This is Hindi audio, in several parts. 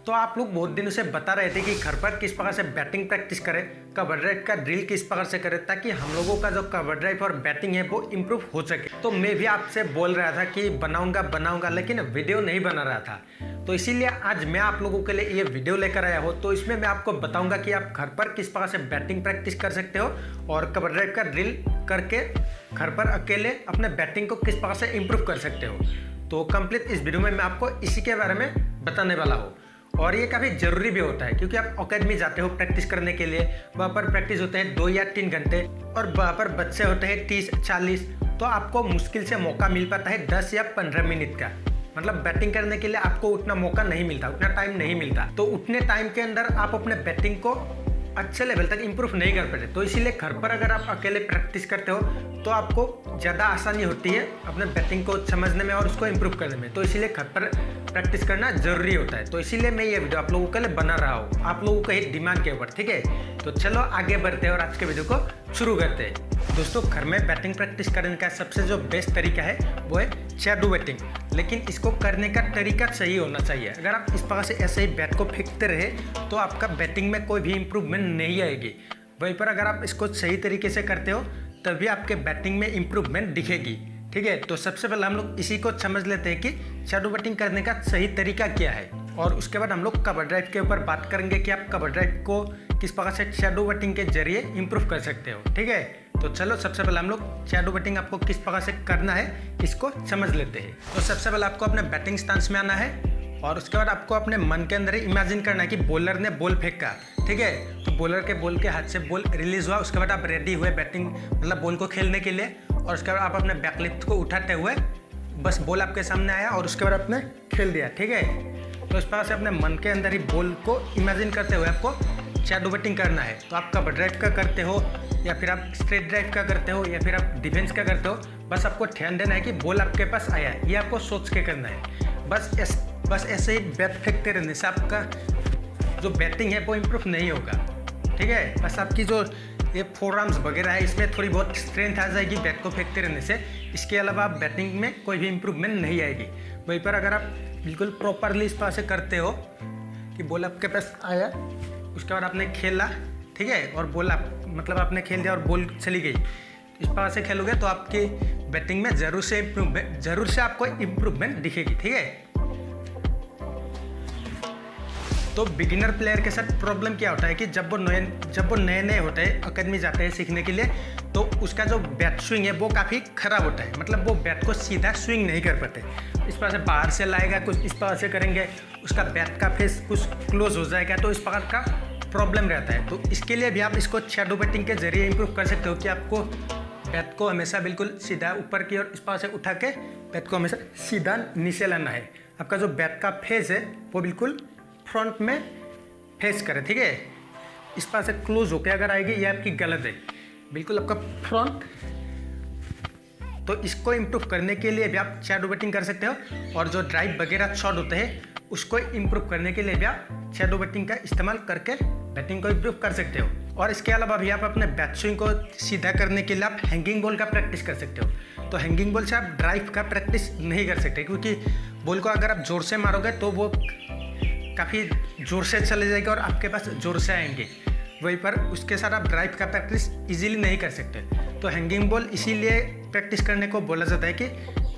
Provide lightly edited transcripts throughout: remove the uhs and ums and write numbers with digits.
तो आप लोग बहुत दिनों से बता रहे थे कि घर पर किस प्रकार से बैटिंग प्रैक्टिस करें, कवर ड्राइव का ड्रिल किस प्रकार से करें ताकि हम लोगों का जो कवर ड्राइव और बैटिंग है वो इम्प्रूव हो सके। तो मैं भी आपसे बोल रहा था कि बनाऊंगा लेकिन वीडियो नहीं बना रहा था। तो इसीलिए आज मैं आप लोगों के लिए ये वीडियो लेकर आया हूँ। तो इसमें मैं आपको बताऊंगा कि आप घर पर किस प्रकार से बैटिंग प्रैक्टिस कर सकते हो और कवर ड्राइव का ड्रिल करके घर पर अकेले अपने बैटिंग को किस प्रकार से इम्प्रूव कर सकते हो। तो कंप्लीट इस वीडियो में मैं आपको इसी के बारे में बताने वाला हूँ। और ये काफ़ी ज़रूरी भी होता है क्योंकि आप अकेडमी जाते हो प्रैक्टिस करने के लिए, वहाँ पर प्रैक्टिस होते हैं 2 या 3 घंटे और वहाँ पर बच्चे होते हैं 30-40। तो आपको मुश्किल से मौका मिल पाता है 10 या 15 मिनट का। मतलब बैटिंग करने के लिए आपको उतना मौका नहीं मिलता, उतना टाइम नहीं मिलता। तो उतने टाइम के अंदर आप अपने बैटिंग को अच्छे लेवल तक इम्प्रूव नहीं कर पाते। तो इसीलिए घर पर अगर आप अकेले प्रैक्टिस करते हो तो आपको ज़्यादा आसानी होती है अपने बैटिंग को समझने में और उसको इम्प्रूव करने में। तो इसीलिए घर पर प्रैक्टिस करना ज़रूरी होता है। तो इसीलिए मैं ये वीडियो आप लोगों के लिए बना रहा हूँ, आप लोगों के ही डिमांड के ऊपर। ठीक है, तो चलो आगे बढ़ते हैं और आज के वीडियो को शुरू करते हैं। दोस्तों, घर में बैटिंग प्रैक्टिस करने का सबसे जो बेस्ट तरीका है वो है शैडो बैटिंग। लेकिन इसको करने का तरीका सही होना चाहिए। अगर आप इस प्रकार से ऐसे ही बैट को फेंकते रहे तो आपका बैटिंग में कोई भी इम्प्रूवमेंट नहीं आएगी। वहीं पर अगर आप इसको सही तरीके से करते हो तभी आपके बैटिंग में इम्प्रूवमेंट दिखेगी। ठीक है, तो सबसे पहले हम लोग इसी को समझ लेते हैं कि शैडो बैटिंग करने का सही तरीका क्या है और उसके बाद हम लोग कवर ड्राइव के ऊपर बात करेंगे कि आप कवर ड्राइव को किस प्रकार से शैडो बैटिंग के जरिए इम्प्रूव कर सकते हो। ठीक है, तो चलो सबसे पहले हम लोग शैडो बैटिंग आपको किस प्रकार से करना है इसको समझ लेते हैं। तो सबसे पहले आपको अपने बैटिंग स्टांस में आना है और उसके बाद आपको अपने मन के अंदर ही इमेजिन करना है कि बॉलर ने बॉल फेंका। ठीक है, तो बॉलर के बॉल के हाथ से बॉल रिलीज हुआ, उसके बाद आप रेडी हुए बैटिंग मतलब बॉल को खेलने के लिए और उसके बाद आप अपने बैकलिफ्ट को उठाते हुए बस बॉल आपके सामने आया और उसके बाद आपने खेल दिया। ठीक है, तो इस प्रकार से अपने मन के अंदर ही बॉल को इमेजिन करते हुए आपको शैडो बैटिंग करना है। तो आप कवर ड्राइव का करते हो या फिर आप स्ट्रेट ड्राइव का करते हो या फिर आप डिफेंस का करते हो, बस आपको ध्यान देना है कि बॉल आपके पास आया है, ये आपको सोच के करना है। बस ऐसे ही बैट फेंकते रहने से आपका जो बैटिंग है वो इम्प्रूव नहीं होगा। ठीक है, बस आपकी जो ये फोरआर्म्स वगैरह है इसमें थोड़ी बहुत स्ट्रेंथ आ जाएगी बैट को फेंकते रहने से। इसके अलावा आप बैटिंग में कोई भी इम्प्रूवमेंट नहीं आएगी। वहीं पर अगर आप बिल्कुल प्रॉपरली इस तरह से करते हो कि बॉल आपके पास आया, उसके बाद आपने खेला, ठीक है, और बॉल आप मतलब आपने खेल दिया और बॉल चली गई, इस प्रकार से खेलोगे तो आपकी बैटिंग में ज़रूर से आपको इम्प्रूवमेंट दिखेगी। ठीक है, तो बिगिनर प्लेयर के साथ प्रॉब्लम क्या होता है कि जब वो नए होते हैं, अकेडमी जाते हैं सीखने के लिए, तो उसका जो बैट स्विंग है वो काफ़ी खराब होता है। मतलब वो बैट को सीधा स्विंग नहीं कर पाते। इस प्रकार से बाहर से लाएगा, कुछ इस प्रकार से करेंगे, उसका बैट का फेस कुछ क्लोज हो जाएगा, तो इस प्रकार का प्रॉब्लम रहता है। तो इसके लिए भी आप इसको शैडो बैटिंग के जरिए इम्प्रूव कर सकते हो कि आपको बैट को हमेशा बिल्कुल सीधा ऊपर की ओर इस प्रकार से उठा के बैट को हमेशा सीधा नीचे लाना है। आपका जो बैट का फेस है वो बिल्कुल फ्रंट में फेस करे। ठीक है, इस पास से क्लोज होकर अगर आएगी ये आपकी गलत है, बिल्कुल आपका फ्रंट। तो इसको इम्प्रूव करने के लिए भी आप शैडो बैटिंग कर सकते हो और जो ड्राइव वगैरह शॉट होते हैं उसको इम्प्रूव करने के लिए भी आप शैडो बैटिंग का इस्तेमाल करके बैटिंग को इम्प्रूव कर सकते हो। और इसके अलावा भी आप अपने बैट स्विंग को सीधा करने के लिए आप हैंगिंग बॉल का प्रैक्टिस कर सकते हो। तो हैंगिंग बॉल से आप ड्राइव का प्रैक्टिस नहीं कर सकते क्योंकि बॉल को अगर आप जोर से मारोगे तो वो काफ़ी ज़ोर से चले जाएगा और आपके पास ज़ोर से आएंगे। वहीं पर उसके साथ आप ड्राइव का प्रैक्टिस इजीली नहीं कर सकते। तो हैंगिंग बॉल इसीलिए प्रैक्टिस करने को बोला जाता है कि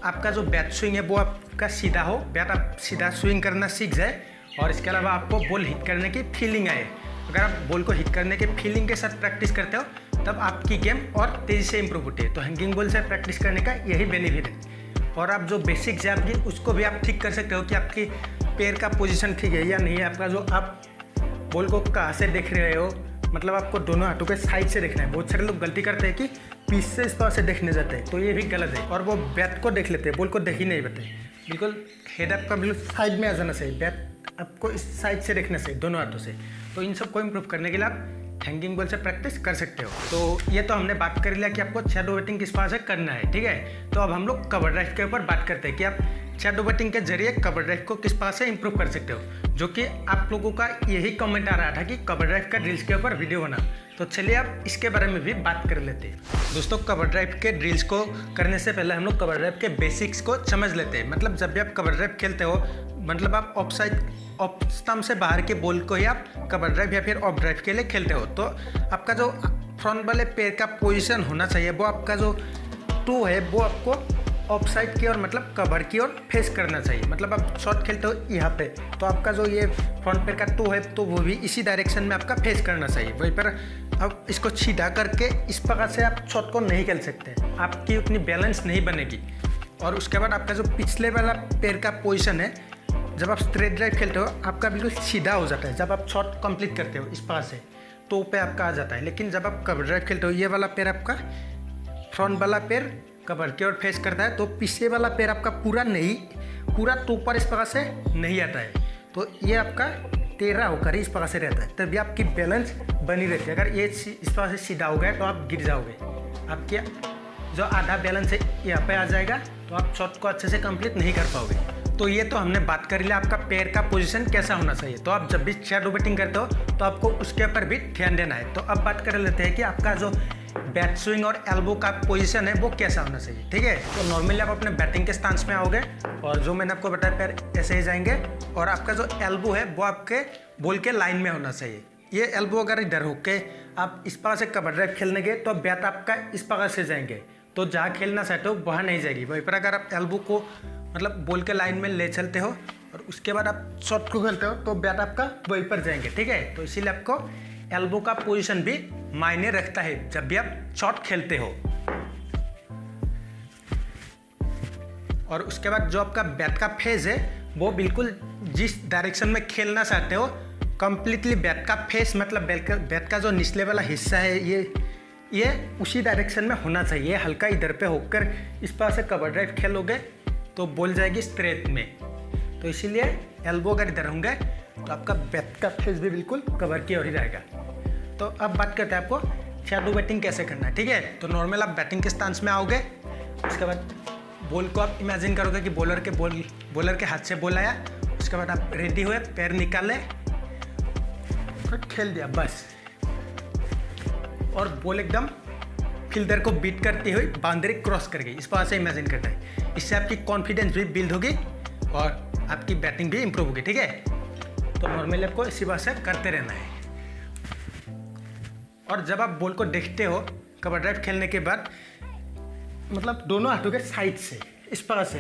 आपका जो बैट स्विंग है वो आपका सीधा हो, बैट आप सीधा स्विंग करना सीख जाए और इसके अलावा आपको बॉल हिट करने की फीलिंग आए। अगर आप बॉल को हिट करने के फीलिंग के साथ प्रैक्टिस करते हो तब आपकी गेम और तेज़ी से इम्प्रूव होती है। तो हैंगिंग बॉल से प्रैक्टिस करने का यही बेनिफिट है। और आप जो बेसिक्स है आपकी उसको भी आप ठीक कर सकते हो कि आपकी पैर का पोजीशन ठीक है या नहीं है, आपका जो आप बॉल को कहाँ से देख रहे हो, मतलब आपको दोनों हाथों के साइड से देखना है। बहुत सारे लोग गलती करते हैं कि पीछे से इस तरह से देखने जाते हैं, तो ये भी गलत है। और वो बैट को देख लेते हैं, बॉल को देख ही नहीं पाते। बिल्कुल हेड आपका बिल्कुल साइड में आ जाना चाहिए, बैट आपको इस साइड से देखना चाहिए दोनों हाथों से। तो इन सब को इम्प्रूव करने के लिए आप हैंगिंग बॉल से प्रैक्टिस कर सकते हो। तो ये तो हमने बात कर लिया कि आपको शैडो बैटिंग किस प्रकार से करना है। ठीक है, तो अब हम लोग कवर ड्राइव के ऊपर बात करते हैं कि आप शैडो बैटिंग के जरिए कवर ड्राइव को किस प्रकार से इम्प्रूव कर सकते हो, जो कि आप लोगों का यही कमेंट आ रहा था कि कवर ड्राइव का ड्रिल्स के ऊपर वीडियो बना। तो चलिए आप इसके बारे में भी बात कर लेते हैं। दोस्तों, कवर ड्राइव के ड्रिल्स को करने से पहले हम लोग कवर ड्राइव के बेसिक्स को समझ लेते हैं। मतलब जब भी आप कवर ड्राइव खेलते हो, मतलब आप ऑफ साइड ऑफ स्टम्प से बाहर के बॉल को ही आप कवर ड्राइव या फिर ऑफ ड्राइव के लिए खेलते हो, तो आपका जो फ्रंट वाले पैर का पोजीशन होना चाहिए वो आपका जो टू है वो आपको ऑफ साइड की ओर मतलब कवर की ओर फेस करना चाहिए। मतलब आप शॉट खेलते हो यहाँ पे, तो आपका जो ये फ्रंट पैर का टू है तो वो भी इसी डायरेक्शन में आपका फेस करना चाहिए। वहीं पर अब इसको सीधा करके इस प्रकार से आप शॉट को नहीं खेल सकते, आपकी उतनी बैलेंस नहीं बनेगी। और उसके बाद आपका जो पिछले वाला पैर का पोजीशन है, जब आप स्ट्रेट ड्राइव खेलते हो आपका बिल्कुल सीधा हो जाता है। जब आप शॉट कंप्लीट करते हो इस प्रकार से तो पे आपका आ जाता है, लेकिन जब आप कवर ड्राइव खेलते हो ये वाला पैर आपका फ्रंट वाला पैर कवर की ओर फेस करता है, तो पीछे वाला पैर आपका पूरा तो ऊपर इस प्रकार से नहीं आता है, तो ये आपका टेढ़ा होकर ही इस प्रकार से रहता है, तभी आपकी बैलेंस बनी रहती है। अगर ये इस प्रकार से सीधा हो गया तो आप गिर जाओगे, आपके जो आधा बैलेंस है यहाँ पे आ जाएगा, तो आप शॉट को अच्छे से कंप्लीट नहीं कर पाओगे। तो ये तो हमने बात कर लिया आपका पैर का पोजीशन कैसा होना चाहिए। तो आप जब भी शैडो बैटिंग करते हो तो आपको उसके ऊपर भी ध्यान देना है। तो अब बात कर लेते हैं कि आपका जो बैट स्विंग और एल्बो का पोजीशन है वो कैसा होना चाहिए। ठीक है, तो नॉर्मली आप अपने बैटिंग के स्टांस में आओगे और जो मैंने आपको बताया पैर ऐसे ही जाएंगे, और आपका जो एल्बो है वो आपके बॉल के लाइन में होना चाहिए। ये एल्बो अगर इधर होके आप इस प्रकार से कवर ड्राइव खेलने गए तो बैट आपका इस प्रकार से जाएंगे, तो जहाँ खेलना चाहते हो वहाँ नहीं जाएगी। वहीं पर अगर आप एल्बो को मतलब बॉल के लाइन में ले चलते हो और उसके बाद आप शॉट को खेलते हो तो बैट आपका वहीं पर जाएंगे। ठीक है, तो इसीलिए आपको एल्बो का पोजीशन भी मायने रखता है जब भी आप शॉट खेलते हो। और उसके बाद जो आपका बैट का फेस है वो बिल्कुल जिस डायरेक्शन में खेलना चाहते हो कंप्लीटली बैट का फेस मतलब बैट का जो निचले वाला हिस्सा है ये उसी डायरेक्शन में होना चाहिए। हल्का इधर पे होकर इस पास से कवर ड्राइव खेलोगे तो बॉल जाएगी स्ट्रेट में, तो इसीलिए एल्बो अगर इधर होंगे तो आपका बैट का फेस भी बिल्कुल कवर की ओर ही रहेगा। तो अब बात करते हैं आपको शैडो बैटिंग कैसे करना है। ठीक है, तो नॉर्मल आप बैटिंग के स्टांस में आओगे, उसके बाद बॉल को आप इमेजिन करोगे कि बॉलर के हाथ से बॉल आया, उसके बाद आप रेडी हुए, पैर निकाले और खेल दिया बस। और बॉल एकदम फील्डर को बीट करती हुई बाउंड्री क्रॉस कर गई, इस बात से इमेजिन करना है। इससे आपकी कॉन्फिडेंस भी बिल्ड होगी और आपकी बैटिंग भी इंप्रूव होगी। ठीक है, तो नॉर्मली आपको इसी बात से करते रहना है। और जब आप बॉल को देखते हो कवर ड्राइव खेलने के बाद मतलब दोनों हाथों के साइड से इस प्रकार से,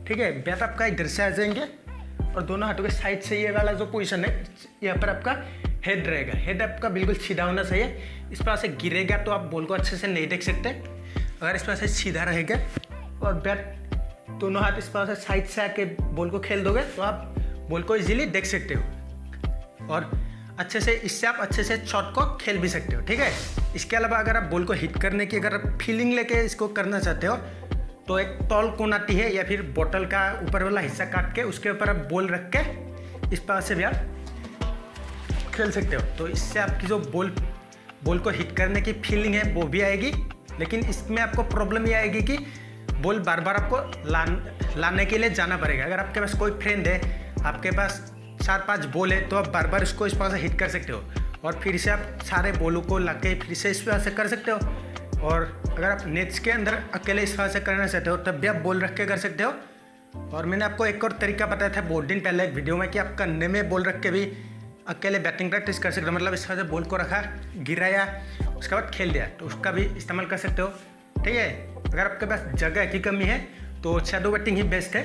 ठीक है, बैट आपका इधर से आ जाएंगे और दोनों हाथों के साइड से ये वाला जो पोजीशन है यहाँ पर आपका हेड रहेगा। हेड आपका बिल्कुल सीधा होना चाहिए। इस प्रकार से गिरेगा तो आप बॉल को अच्छे से नहीं देख सकते। अगर इस प्रकार से सीधा रहेगा और बैट दोनों हाथ इस प्रकार से साइड से आके बॉल को खेल दोगे तो आप बॉल को इजीली देख सकते हो और अच्छे से इससे आप अच्छे से शॉट को खेल भी सकते हो। ठीक है, इसके अलावा अगर आप बॉल को हिट करने की अगर फीलिंग लेके इसको करना चाहते हो तो एक टॉल कोन आती है या फिर बोतल का ऊपर वाला हिस्सा काट के उसके ऊपर आप बॉल रख के इस प्रकार से भी आप खेल सकते हो। तो इससे आपकी जो बॉल को हिट करने की फीलिंग है वो भी आएगी, लेकिन इसमें आपको प्रॉब्लम ये आएगी कि बॉल बार बार आपको लाने के लिए जाना पड़ेगा। अगर आपके पास कोई फ्रेंड है, आपके पास 4-5 बॉल है, तो आप बार बार इसको इस प्रकार से हिट कर सकते हो और फिर से आप सारे बॉलों को ला के फिर से इस प्रकार से कर सकते हो। और अगर आप नेट्स के अंदर अकेले इस प्रकार से करना चाहते हो तब भी आप बॉल रख के कर सकते हो। और मैंने आपको एक और तरीका बताया था बहुत दिन पहले एक वीडियो में कि आप कंधे में बॉल रख के भी अकेले बैटिंग प्रैक्टिस कर सकते हो। मतलब इस तरह से बॉल को रखा, गिराया, उसके बाद खेल दिया, तो उसका भी इस्तेमाल कर सकते हो। ठीक है, अगर आपके पास जगह की कमी है तो शैडो बैटिंग ही बेस्ट है।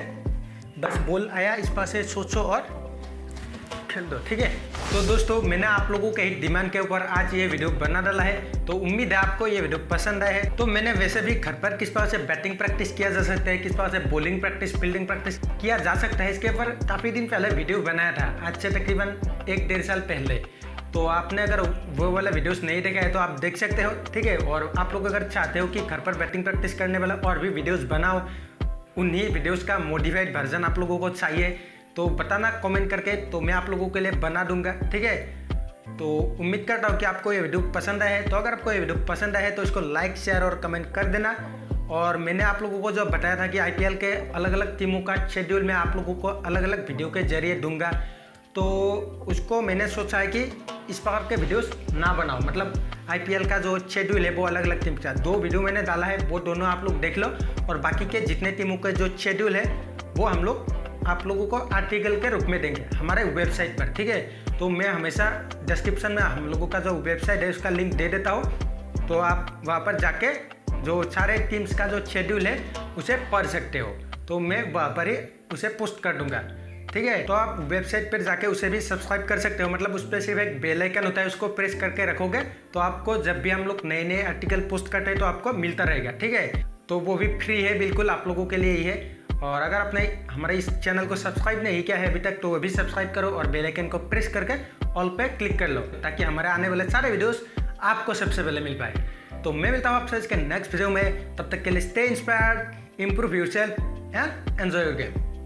बस बॉल आया इस पास से सोचो और खेल दो। ठीक है, तो दोस्तों मैंने आप लोगों के ही डिमांड के ऊपर आज ये वीडियो बना डाला है, तो उम्मीद है आपको ये वीडियो पसंद आया है। तो मैंने वैसे भी घर पर किस प्रकार से बैटिंग प्रैक्टिस किया जा सकता है, किस प्रकार से बॉलिंग प्रैक्टिस, फील्डिंग प्रैक्टिस किया जा सकता है, इसके ऊपर काफ़ी दिन पहले वीडियो बनाया था, आज से तकरीबन 1-1.5 साल पहले। तो आपने अगर वो वाला वीडियोस नहीं देखा है तो आप देख सकते हो। ठीक है, और आप लोग अगर चाहते हो कि घर पर बैटिंग प्रैक्टिस करने वाला और भी वीडियोज़ बनाओ, उन्हीं वीडियोज़ का मॉडिफाइड वर्जन आप लोगों को चाहिए तो बताना कमेंट करके, तो मैं आप लोगों के लिए बना दूंगा। ठीक है, तो उम्मीद करता हूँ कि आपको ये वीडियो पसंद आया है। तो अगर आपको ये वीडियो पसंद आया है तो इसको लाइक, शेयर और कमेंट कर देना। और मैंने आप लोगों को जो बताया था कि आईपीएल के अलग अलग टीमों का शेड्यूल मैं आप लोगों को अलग अलग वीडियो के जरिए दूंगा, तो उसको मैंने सोचा है कि इस प्रकार के वीडियोस ना बनाओ। मतलब आईपीएल का जो शेड्यूल है वो अलग अलग टीम का 2 वीडियो मैंने डाला है, वो दोनों आप लोग देख लो और बाकी के जितने टीमों के जो शेड्यूल है वो हम लोग आप लोगों को आर्टिकल के रूप में देंगे हमारे वेबसाइट पर, ठीक है। तो मैं हमेशा डिस्क्रिप्शन में हम लोगों का जो वेबसाइट है उसका लिंक दे देता हूँ, तो आप वहाँ पर जाके जो सारे टीम्स का जो शेड्यूल है उसे पढ़ सकते हो। तो मैं वहाँ पर ही उसे पोस्ट कर दूंगा, ठीक है। तो आप वेबसाइट पर जाके उसे भी सब्सक्राइब कर सकते हो, मतलब उस पर सिर्फ एक बेल आइकन होता है, उसको प्रेस करके रखोगे तो आपको जब भी हम लोग नए नए आर्टिकल पोस्ट करते हैं तो आपको मिलता रहेगा, ठीक है। तो वो भी फ्री है, बिल्कुल आप लोगों के लिए ही है। और अगर आपने हमारे इस चैनल को सब्सक्राइब नहीं किया है अभी तक तो वो भी सब्सक्राइब करो और बेल आइकन को प्रेस करके ऑल पे क्लिक कर लो, ताकि हमारे आने वाले सारे वीडियोस आपको सबसे पहले मिल पाए। तो मैं मिलता हूँ आपसे इसके नेक्स्ट वीडियो में, तब तक के लिए stay inspired, improve yourself and enjoy your game.